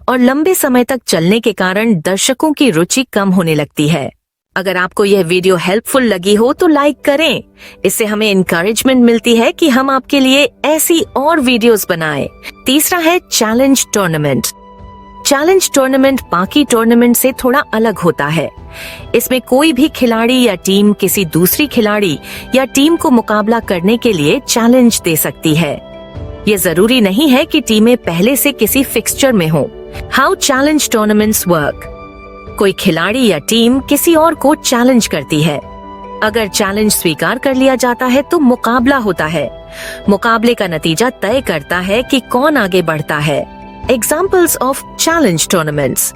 A: और लंबे समय तक चलने के कारण दर्शकों की रुचि कम होने लगती है। अगर आपको यह वीडियो हेल्पफुल लगी हो तो लाइक करें। इससे हमें इंकरेजमेंट मिलती है कि हम आपके लिए ऐसी और वीडियोस बनाएं। तीसरा है चैलेंज टूर्नामेंट। चैलेंज टूर्नामेंट बाकी टूर्नामेंट से थोड़ा अलग होता है। इसमें कोई भी खिलाड़ी या टीम किसी दूसरी खिलाड़ी या टीम को मुकाबला करने के लिए चैलेंज दे सकती है। ये जरूरी नहीं है कि टीमें पहले से किसी फिक्सचर में हो। How challenge tournaments work. कोई खिलाड़ी या टीम किसी और को चैलेंज करती है। अगर चैलेंज स्वीकार कर लिया जाता है तो मुकाबला होता है। मुकाबले का नतीजा तय करता है कि कौन आगे बढ़ता है। Examples of challenge tournaments.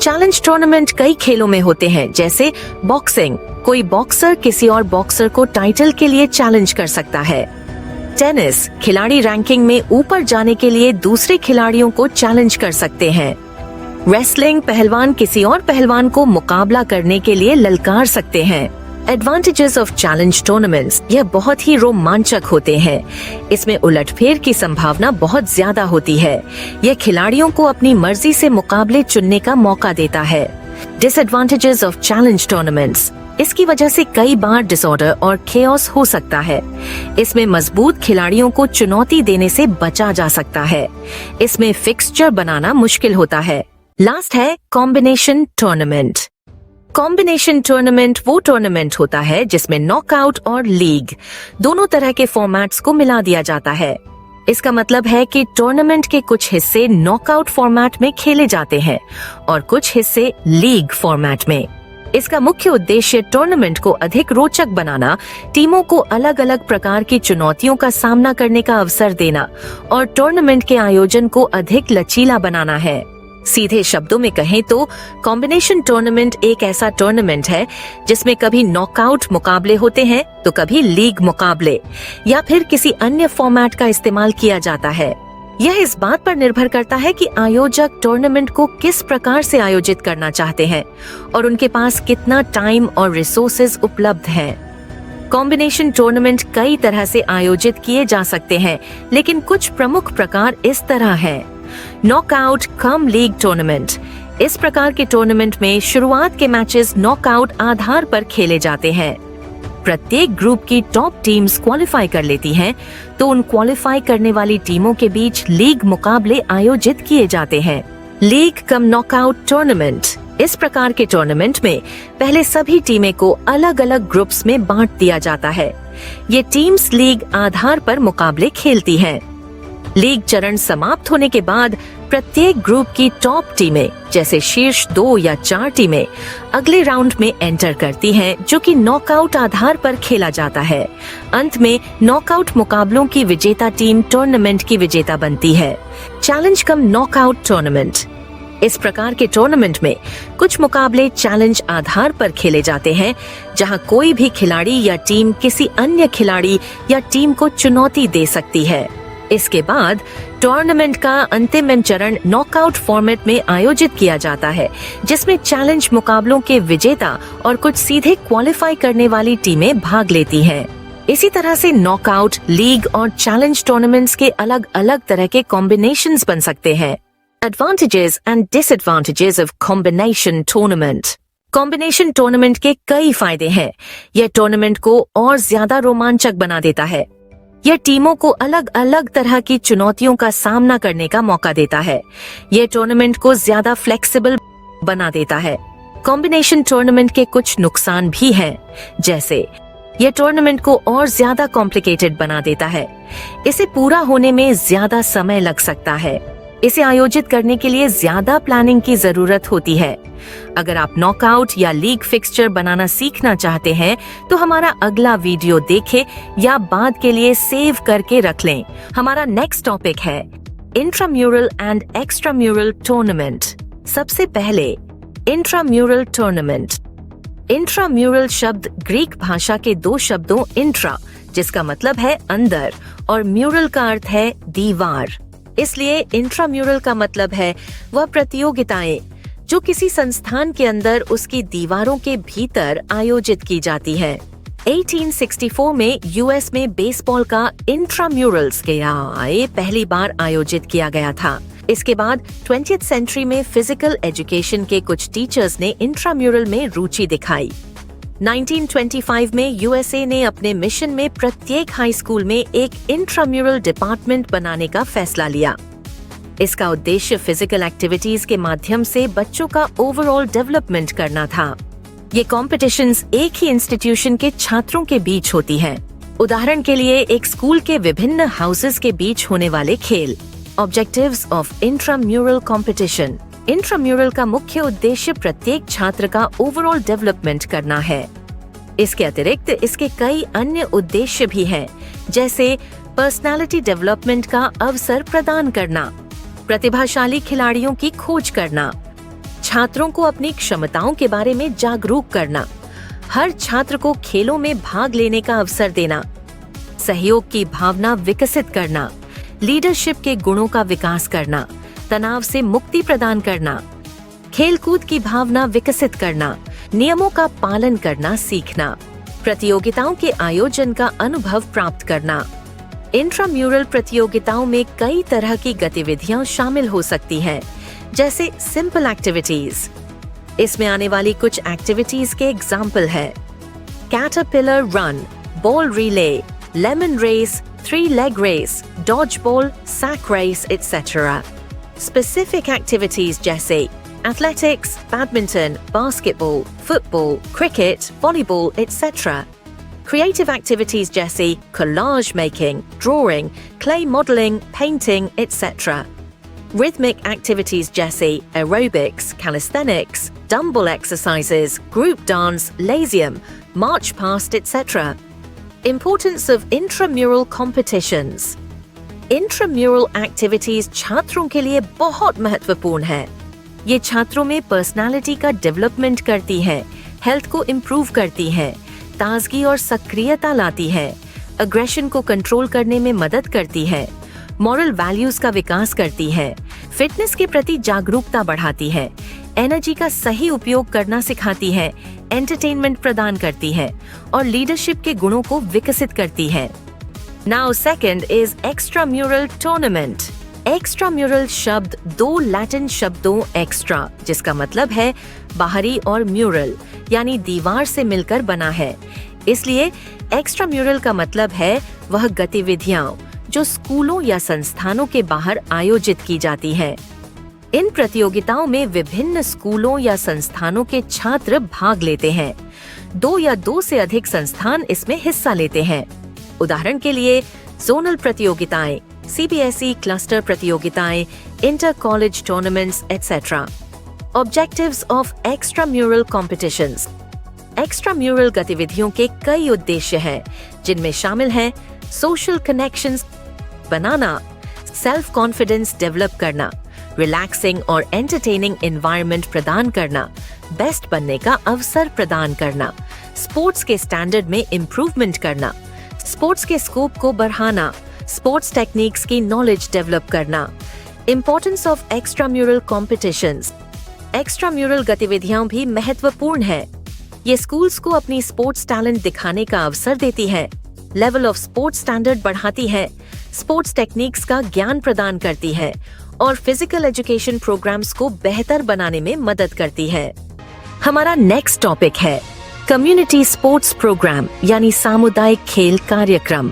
A: Challenge tournament कई खेलों में होते हैं, जैसे बॉक्सिंग। कोई बॉक्सर किसी और बॉक्सर को टाइटल के लिए चैलेंज कर सकता है। टेनिस, खिलाड़ी रैंकिंग में ऊपर जाने के लिए दूसरे खिलाड़ियों को चैलेंज कर सकते हैं। रेसलिंग, पहलवान किसी और पहलवान को मुकाबला करने के लिए ललकार सकते हैं। Advantages of challenge tournaments. यह बहुत ही रोमांचक होते हैं। इसमें उलटफेर की संभावना बहुत ज्यादा होती है। यह खिलाड़ियों को अपनी मर्जी से मुकाबले चुनने का मौका देता है। Disadvantages of challenge tournaments. इसकी वजह से कई बार डिसऑर्डर और केओस हो सकता है। इसमें मजबूत खिलाड़ियों को चुनौती देने से बचा जा सकता है। इसमें फिक्सचर बनाना मुश्किल होता है। लास्ट है कॉम्बिनेशन टूर्नामेंट। कॉम्बिनेशन टूर्नामेंट वो टूर्नामेंट होता है जिसमें नॉकआउट और लीग दोनों तरह के फॉर्मेट्स को मिला दिया जाता है। इसका मतलब है कि टूर्नामेंट के कुछ हिस्से नॉकआउट फॉर्मेट में खेले जाते हैं और कुछ हिस्से लीग फॉर्मेट में। इसका मुख्य उद्देश्य टूर्नामेंट को अधिक रोचक बनाना, टीमों को अलग अलग प्रकार की चुनौतियों का सामना करने का अवसर देना और टूर्नामेंट के आयोजन को अधिक लचीला बनाना है। सीधे शब्दों में कहें तो कॉम्बिनेशन टूर्नामेंट एक ऐसा टूर्नामेंट है जिसमें कभी नॉकआउट मुकाबले होते हैं तो कभी लीग मुकाबले या फिर किसी अन्य फॉर्मेट का इस्तेमाल किया जाता है। यह इस बात पर निर्भर करता है कि आयोजक टूर्नामेंट को किस प्रकार से आयोजित करना चाहते हैं और उनके पास कितना टाइम और रिसोर्सेज उपलब्ध हैं। कॉम्बिनेशन टूर्नामेंट कई तरह से आयोजित किए जा सकते हैं, लेकिन कुछ प्रमुख प्रकार इस तरह हैं। नॉकआउट कम लीग टूर्नामेंट। इस प्रकार के टूर्नामेंट में शुरुआत के मैचेस नॉकआउट आधार पर खेले जाते हैं। प्रत्येक ग्रुप की टॉप टीम्स क्वालिफाई कर लेती हैं, तो उन क्वालिफाई करने वाली टीमों के बीच लीग मुकाबले आयोजित किए जाते हैं। League cum knockout tournament. इस प्रकार के टूर्नामेंट में पहले सभी टीमें को अलग अलग ग्रुप्स में बांट दिया जाता है। ये टीम्स लीग आधार पर मुकाबले खेलती हैं। लीग चरण समाप्त होने के बाद प्रत्येक ग्रुप की टॉप टीमें, जैसे शीर्ष 2 या 4 टीमें, अगले राउंड में एंटर करती हैं, जो कि नॉकआउट आधार पर खेला जाता है। अंत में नॉकआउट मुकाबलों की विजेता टीम टूर्नामेंट की विजेता बनती है। चैलेंज कम नॉकआउट टूर्नामेंट। इस प्रकार के टूर्नामेंट में कुछ मुकाबले चैलेंज आधार पर खेले जाते हैं, जहां कोई भी खिलाड़ी या टीम किसी अन्य खिलाड़ी या टीम को चुनौती दे सकती है। इसके बाद टूर्नामेंट का अंतिम चरण नॉकआउट फॉर्मेट में आयोजित किया जाता है, जिसमें चैलेंज मुकाबलों के विजेता और कुछ सीधे क्वालिफाई करने वाली टीमें भाग लेती हैं। इसी तरह से नॉकआउट, लीग और चैलेंज टूर्नामेंट्स के अलग अलग तरह के कॉम्बिनेशंस बन सकते हैं। Advantages and disadvantages of combination tournament. Combination tournament के कई फायदे हैं। यह टूर्नामेंट को और ज्यादा रोमांचक बना देता है। यह टीमों को अलग अलग तरह की चुनौतियों का सामना करने का मौका देता है। यह टूर्नामेंट को ज्यादा फ्लेक्सिबल बना देता है। कॉम्बिनेशन टूर्नामेंट के कुछ नुकसान भी हैं, जैसे यह टूर्नामेंट को और ज्यादा कॉम्प्लिकेटेड बना देता है। इसे पूरा होने में ज्यादा समय लग सकता है। इसे आयोजित करने के लिए ज्यादा प्लानिंग की जरूरत होती है। अगर आप नॉकआउट या लीग फिक्सचर बनाना सीखना चाहते हैं तो हमारा अगला वीडियो देखें या बाद के लिए सेव करके रख लें। हमारा नेक्स्ट टॉपिक है इंट्राम्यूरल एंड एक्स्ट्राम्यूरल टूर्नामेंट। सबसे पहले इंट्राम्यूरल टूर्नामेंट। इंट्राम्यूरल शब्द ग्रीक भाषा के 2 शब्दों इंट्रा, जिसका मतलब है अंदर, और म्यूरल का अर्थ है दीवार। इसलिए इंट्राम्यूरल का मतलब है वह प्रतियोगिताएं जो किसी संस्थान के अंदर उसकी दीवारों के भीतर आयोजित की जाती है। 1864 में यूएस में बेसबॉल का इंट्राम्यूरल्स के आए पहली बार आयोजित किया गया था। इसके बाद 20th सेंचुरी में फिजिकल एजुकेशन के कुछ टीचर्स ने इंट्राम्यूरल में रुचि दिखाई। 1925 में यूएसए ने अपने मिशन में प्रत्येक हाई स्कूल में एक इंट्राम्यूरल डिपार्टमेंट बनाने का फैसला लिया। इसका उद्देश्य फिजिकल एक्टिविटीज के माध्यम से बच्चों का ओवरऑल डेवलपमेंट करना था। ये कॉम्पिटिशन्स एक ही इंस्टीट्यूशन के छात्रों के बीच होती हैं। उदाहरण के लिए एक स्कूल के विभिन्न हाउसेस के बीच होने वाले खेल। Objectives of intramural competition. Intramural का मुख्य उद्देश्य प्रत्येक छात्र का ओवरऑल डेवलपमेंट करना है। इसके अतिरिक्त इसके कई अन्य उद्देश्य भी हैं, जैसे पर्सनालिटी डेवलपमेंट का अवसर प्रदान करना, प्रतिभाशाली खिलाड़ियों की खोज करना, छात्रों को अपनी क्षमताओं के बारे में जागरूक करना, हर छात्र को खेलों में भाग लेने का अवसर देना, सहयोग की भावना विकसित करना, लीडरशिप के गुणों का विकास करना, तनाव से मुक्ति प्रदान करना, खेलकूद की भावना विकसित करना, नियमों का पालन करना सीखना, प्रतियोगिताओं के आयोजन का अनुभव प्राप्त करना। इंट्राम्यूरल प्रतियोगिताओं में कई तरह की गतिविधियां शामिल हो सकती हैं, जैसे सिंपल एक्टिविटीज। इसमें आने वाली कुछ एक्टिविटीज के एग्जाम्पल है caterpillar run, ball relay, lemon race, 3 leg race, dodge ball, sack race, etc. Specific activities जैसे athletics, badminton, basketball, football, cricket, volleyball, etc. Creative activities जैसे collage making, drawing, clay modelling, painting, etc. Rhythmic activities जैसे aerobics, calisthenics, dumbbell exercises, group dance, Lyceum, march past, etc. Importance of intramural competitions. Intramural activities छात्रों के लिए बहुत महत्वपूर्ण है। ये छात्रों में पर्सनालिटी का डेवलपमेंट करती है, हेल्थ को इम्प्रूव करती है, ताजगी और सक्रियता लाती है, अग्रेशन को कंट्रोल करने में मदद करती है, मॉरल वैल्यूज का विकास करती है, फिटनेस के प्रति जागरूकता बढ़ाती है, एनर्जी का सही उपयोग करना सिखाती है, एंटरटेनमेंट प्रदान करती है और लीडरशिप के गुणों को विकसित करती है। Now second is extramural tournament. Extramural शब्द दो लैटिन शब्दों एक्स्ट्रा, जिसका मतलब है बाहरी, और म्यूरल यानी दीवार से मिलकर बना है। इसलिए एक्स्ट्राम्यूरल का मतलब है वह गतिविधियां जो स्कूलों या संस्थानों के बाहर आयोजित की जाती हैं। इन प्रतियोगिताओं में विभिन्न स्कूलों या संस्थानों के छात्र भाग लेते हैं। दो या दो से अधिक संस्थान इसमें हिस्सा लेते हैं। उदाहरण के लिए जोनल प्रतियोगिताएं, CBSE क्लस्टर प्रतियोगिताएं, inter college tournaments etc. Objectives of extramural competitions. Extramural गतिविधियों के कई उद्देश्य हैं, जिनमें शामिल हैं सोशल कनेक्शंस बनाना, सेल्फ कॉन्फिडेंस डेवलप करना, रिलैक्सिंग और एंटरटेनिंग एनवायरनमेंट प्रदान करना, बेस्ट बनने का अवसर प्रदान करना, स्पोर्ट्स के स्टैंडर्ड में इम्प्रूवमेंट करना, स्पोर्ट्स के स्कोप को बढ़ाना, स्पोर्ट्स टेक्निक्स की नॉलेज डेवलप करना। Importance of extramural competitions. Extramural गतिविधियां भी महत्वपूर्ण है। ये स्कूल्स को अपनी स्पोर्ट्स टैलेंट दिखाने का अवसर देती है, लेवल ऑफ स्पोर्ट्स स्टैंडर्ड बढ़ाती है, स्पोर्ट्स टेक्निक्स का ज्ञान प्रदान करती है और फिजिकल एजुकेशन प्रोग्राम्स को बेहतर बनाने में मदद करती है। हमारा नेक्स्ट टॉपिक है कम्युनिटी स्पोर्ट्स प्रोग्राम यानी सामुदायिक खेल कार्यक्रम।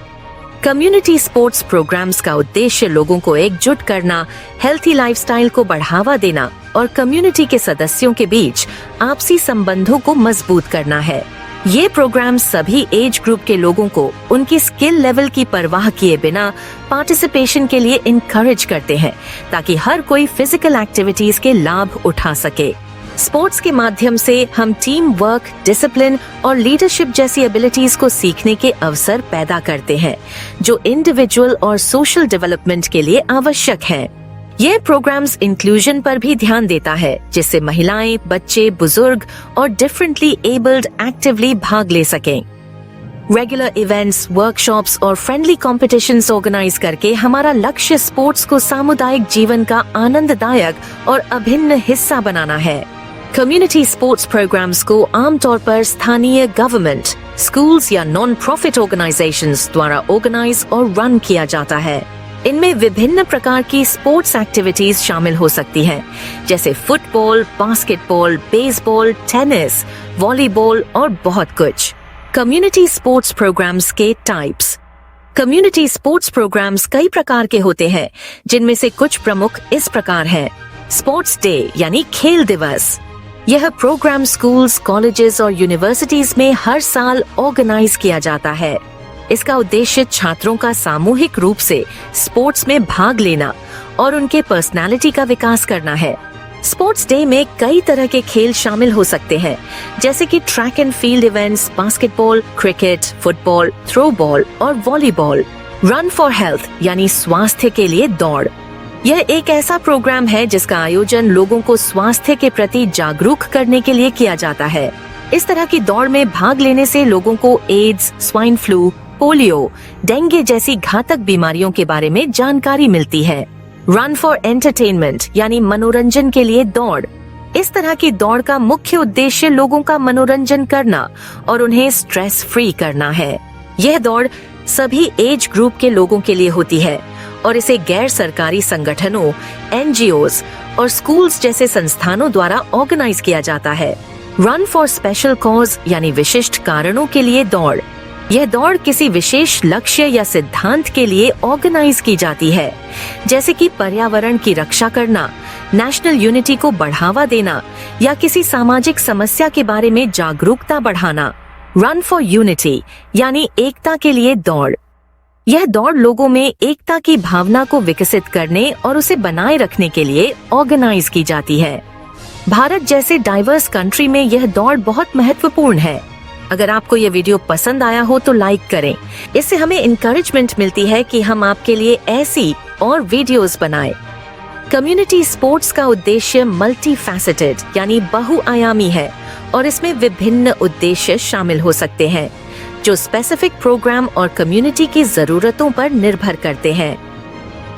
A: कम्युनिटी स्पोर्ट्स प्रोग्राम्स का उद्देश्य लोगों को एकजुट करना, हेल्थी लाइफस्टाइल को बढ़ावा देना और कम्युनिटी के सदस्यों के बीच आपसी संबंधों को मजबूत करना है। ये प्रोग्राम सभी एज ग्रुप के लोगों को उनकी स्किल लेवल की परवाह किए बिना पार्टिसिपेशन के लिए इनकरेज करते हैं, ताकि हर कोई फिजिकल एक्टिविटीज के लाभ उठा सके। स्पोर्ट्स के माध्यम से हम टीम वर्क, डिसिप्लिन और लीडरशिप जैसी एबिलिटीज को सीखने के अवसर पैदा करते हैं, जो इंडिविजुअल और सोशल डेवलपमेंट के लिए आवश्यक हैं। ये प्रोग्राम्स इंक्लूजन पर भी ध्यान देता है, जिससे महिलाएं, बच्चे, बुजुर्ग और डिफरेंटली एबल्ड एक्टिवली भाग ले सकें। रेगुलर इवेंट्स, वर्कशॉप्स और फ्रेंडली कॉम्पिटिशन्स ऑर्गेनाइज करके हमारा लक्ष्य स्पोर्ट्स को सामुदायिक जीवन का आनंददायक और अभिन्न हिस्सा बनाना है। कम्युनिटी स्पोर्ट्स प्रोग्राम्स को आमतौर पर स्थानीय गवर्नमेंट, स्कूल्स या नॉन प्रॉफिट ऑर्गेनाइजेशंस द्वारा ऑर्गेनाइज और रन किया जाता है। इनमें विभिन्न प्रकार की स्पोर्ट्स एक्टिविटीज शामिल हो सकती हैं, जैसे football, basketball, baseball, tennis, volleyball और बहुत कुछ। कम्युनिटी स्पोर्ट्स प्रोग्राम्स के टाइप्स। कम्युनिटी स्पोर्ट्स प्रोग्राम्स कई प्रकार के होते हैं, जिनमें से कुछ प्रमुख इस प्रकार हैं। स्पोर्ट्स डे यानी खेल दिवस। यह प्रोग्राम स्कूल्स, कॉलेजेस और यूनिवर्सिटीज में हर साल ऑर्गेनाइज किया जाता है। इसका उद्देश्य छात्रों का सामूहिक रूप से स्पोर्ट्स में भाग लेना और उनके पर्सनालिटी का विकास करना है। स्पोर्ट्स डे में कई तरह के खेल शामिल हो सकते हैं, जैसे कि track and field events, basketball, cricket, football, throwball और वॉलीबॉल। रन फॉर हेल्थ यानी स्वास्थ्य के लिए दौड़। यह एक ऐसा प्रोग्राम है जिसका आयोजन लोगों को स्वास्थ्य के प्रति जागरूक करने के लिए किया जाता है। इस तरह की दौड़ में भाग लेने से लोगों को AIDS, swine flu, polio, dengue जैसी घातक बीमारियों के बारे में जानकारी मिलती है। रन फॉर एंटरटेनमेंट यानी मनोरंजन के लिए दौड़। इस तरह की दौड़ का मुख्य उद्देश्य लोगों का मनोरंजन करना और उन्हें स्ट्रेस फ्री करना है। यह दौड़ सभी एज ग्रुप के लोगों के लिए होती है और इसे गैर सरकारी संगठनों, NGOs और स्कूल्स जैसे संस्थानों द्वारा ऑर्गेनाइज किया जाता है। रन फॉर स्पेशल कॉज यानी विशिष्ट कारणों के लिए दौड़। यह दौड़ किसी विशेष लक्ष्य या सिद्धांत के लिए ऑर्गेनाइज की जाती है, जैसे कि पर्यावरण की रक्षा करना, नेशनल यूनिटी को बढ़ावा देना या किसी सामाजिक समस्या के बारे में जागरूकता बढ़ाना। रन फॉर यूनिटी यानी एकता के लिए दौड़। यह दौड़ लोगों में एकता की भावना को विकसित करने और उसे बनाए रखने के लिए ऑर्गेनाइज की जाती है। भारत जैसे डाइवर्स कंट्री में यह दौड़ बहुत महत्वपूर्ण है। अगर आपको यह वीडियो पसंद आया हो तो लाइक करें। इससे हमें इंकरेजमेंट मिलती है कि हम आपके लिए ऐसी और वीडियोस बनाएं। कम्युनिटी स्पोर्ट्स का उद्देश्य मल्टी फैसेटेड यानी बहुआयामी है और इसमें विभिन्न उद्देश्य शामिल हो सकते हैं जो स्पेसिफिक प्रोग्राम और कम्युनिटी की जरूरतों पर निर्भर करते हैं।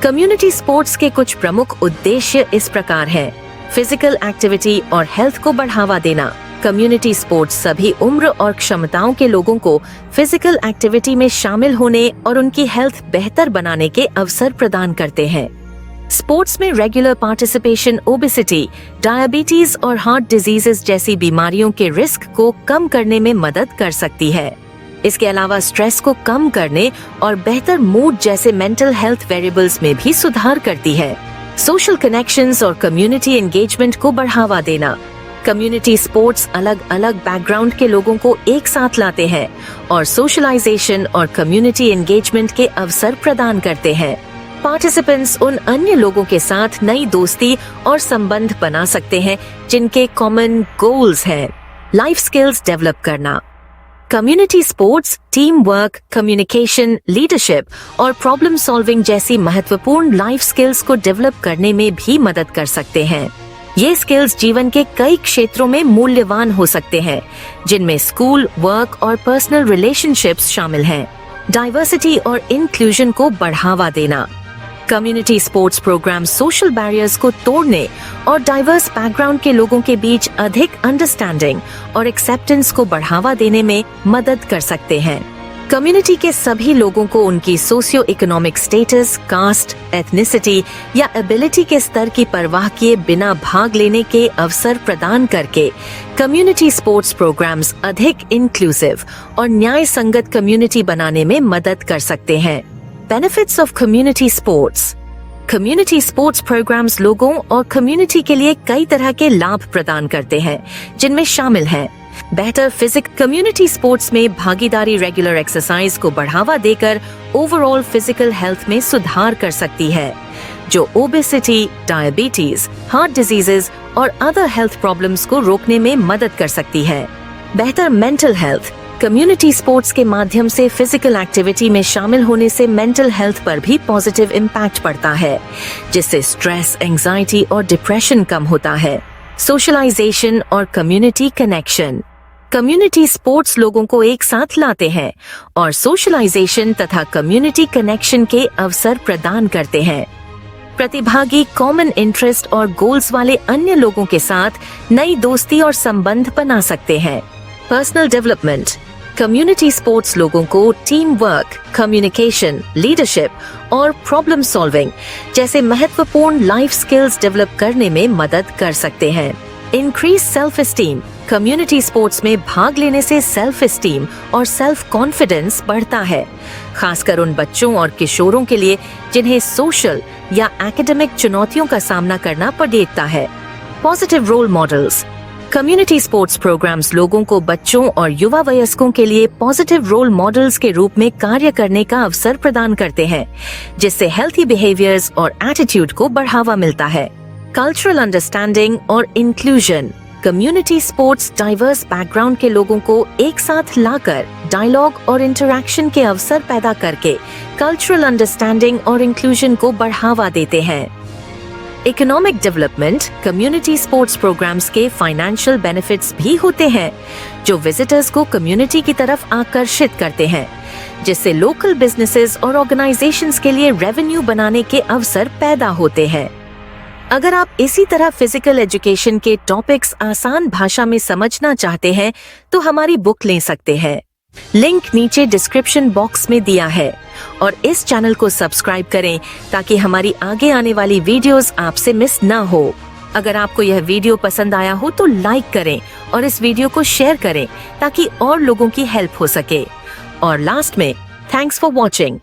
A: कम्युनिटी स्पोर्ट्स के कुछ प्रमुख उद्देश्य इस प्रकार हैं। फिजिकल एक्टिविटी और हेल्थ को बढ़ावा देना। कम्युनिटी स्पोर्ट्स सभी उम्र और क्षमताओं के लोगों को फिजिकल एक्टिविटी में शामिल होने और उनकी हेल्थ बेहतर बनाने के अवसर प्रदान करते हैं। स्पोर्ट्स में रेगुलर पार्टिसिपेशन ओबेसिटी, डायबिटीज और हार्ट डिजीजेस जैसी बीमारियों के रिस्क को कम करने में मदद कर सकती है। इसके अलावा स्ट्रेस को कम करने और बेहतर मूड जैसे मेंटल हेल्थ वेरिएबल्स में भी सुधार करती है। सोशल कनेक्शंस और कम्युनिटी एंगेजमेंट को बढ़ावा देना। कम्युनिटी स्पोर्ट्स अलग अलग बैकग्राउंड के लोगों को एक साथ लाते हैं और सोशलाइजेशन और कम्युनिटी एंगेजमेंट के अवसर प्रदान करते हैं। पार्टिसिपेंट्स उन अन्य लोगों के साथ नई दोस्ती और संबंध बना सकते हैं जिनके कॉमन गोल्स हैं। लाइफ स्किल्स डेवलप करना। Community sports team work, communication, leadership और प्रॉब्लम सॉल्विंग जैसी महत्वपूर्ण लाइफ स्किल्स को डेवलप करने में भी मदद कर सकते हैं। ये स्किल्स जीवन के कई क्षेत्रों में मूल्यवान हो सकते हैं, जिनमें स्कूल, वर्क और पर्सनल रिलेशनशिप्स शामिल हैं। डाइवर्सिटी और इंक्लूजन को बढ़ावा देना। Community sports programme social barriers को तोड़ने और डाइवर्स बैकग्राउंड के लोगों के बीच अधिक अंडरस्टैंडिंग और एक्सेप्टेंस को बढ़ावा देने में मदद कर सकते हैं। कम्युनिटी के सभी लोगों को उनकी socio economic status, caste, ethnicity या एबिलिटी के स्तर की परवाह किए बिना भाग लेने के अवसर प्रदान करके कम्युनिटी स्पोर्ट्स प्रोग्राम्स अधिक इंक्लूसिव और न्याय संगत कम्युनिटी बनाने में मदद कर सकते हैं। Benefits of community sports. Community sports programmes लोगों और कम्युनिटी के लिए कई तरह के लाभ प्रदान करते हैं, जिनमें शामिल हैं बेहतर फिजिकल। कम्युनिटी स्पोर्ट्स में भागीदारी रेगुलर एक्सरसाइज को बढ़ावा देकर ओवरऑल फिजिकल हेल्थ में सुधार कर सकती है, जो ओबेसिटी, डायबिटीज, हार्ट डिजीजेज और अदर हेल्थ प्रॉब्लम्स को रोकने में मदद कर सकती है। बेहतर मेंटल हेल्थ। कम्युनिटी स्पोर्ट्स के माध्यम से फिजिकल एक्टिविटी में शामिल होने से मेंटल हेल्थ पर भी पॉजिटिव इम्पैक्ट पड़ता है, जिससे स्ट्रेस, एंजाइटी और डिप्रेशन कम होता है। सोशलाइजेशन और कम्युनिटी कनेक्शन। कम्युनिटी स्पोर्ट्स लोगों को एक साथ लाते हैं और सोशलाइजेशन तथा कम्युनिटी कनेक्शन के अवसर प्रदान करते हैं। प्रतिभागी कॉमन इंटरेस्ट और गोल्स वाले अन्य लोगों के साथ नई दोस्ती और संबंध बना सकते हैं। Personal development. कम्युनिटी स्पोर्ट्स लोगों को टीम वर्क, कम्युनिकेशन, लीडरशिप और प्रॉब्लम सॉल्विंग जैसे महत्वपूर्ण लाइफ स्किल्स डेवलप करने में मदद कर सकते हैं। Increase self esteem. Community sports में भाग लेने से सेल्फ एस्टीम और सेल्फ कॉन्फिडेंस बढ़ता है, खासकर उन बच्चों और किशोरों के लिए जिन्हें सोशल या एकेडमिक चुनौतियों का सामना करना पड़ता है। Positive role models. Community sports programmes लोगों को बच्चों और युवा वयस्कों के लिए पॉजिटिव रोल मॉडल्स के रूप में कार्य करने का अवसर प्रदान करते हैं, जिससे हेल्थी बिहेवियर्स और एटीट्यूड को बढ़ावा मिलता है। कल्चरल अंडरस्टैंडिंग और inclusion. Community sports diverse background के लोगों को एक साथ लाकर डायलॉग और इंटरैक्शन के अवसर पैदा करके कल्चरल अंडरस्टैंडिंग और इंक्लूजन को बढ़ावा देते हैं। Economic development. Community sports programmes के फाइनेंशियल बेनिफिट्स भी होते हैं, जो विजिटर्स को कम्युनिटी की तरफ आकर्षित करते हैं, जिससे लोकल बिजनेसेस और ऑर्गेनाइजेशंस के लिए रेवेन्यू बनाने के अवसर पैदा होते हैं। अगर आप इसी तरह फिजिकल एजुकेशन के टॉपिक्स आसान भाषा में समझना चाहते हैं तो हमारी बुक ले सकते हैं। लिंक नीचे डिस्क्रिप्शन बॉक्स में दिया है और इस चैनल को सब्सक्राइब करें ताकि हमारी आगे आने वाली वीडियोस आपसे मिस न हो। अगर आपको यह वीडियो पसंद आया हो तो लाइक करें और इस वीडियो को शेयर करें ताकि और लोगों की हेल्प हो सके। और लास्ट में, थैंक्स फॉर वॉचिंग।